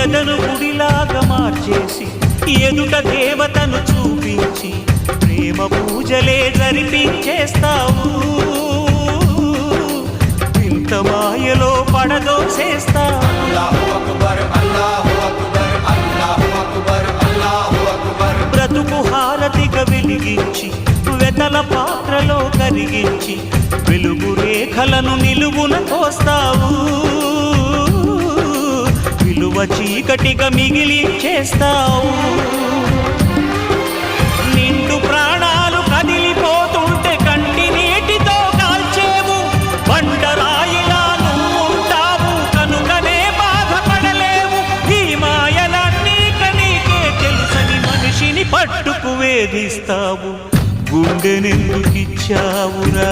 ఎదను గుడిలాగా మార్చేసి ఎదుట దేవతను చూపించి ప్రేమ పూజలే జరిపించేస్తావు. ఇంత మాయలో పడదోసేస్తావు. బ్రతుకు హారతిగా వెలిగించి వెతల పాత్రలో కరిగించి వెలుగు రేఖలను నిలువున కోస్తావు. విలువ చీకటిగా మిగిలించేస్తావు. నిండు ప్రాణాలు కదిలిపోతుంటే కంటి నీటితో కాల్చేవు. బండరాయిలా నువ్వుంటావు కనుకనే బాధపడలేవు. ఈ మాయలన్నీ నీకే తెలుసని మనిషిని పట్టుకు వేధిస్తావు. గుండెనెందుకిచ్చావురా?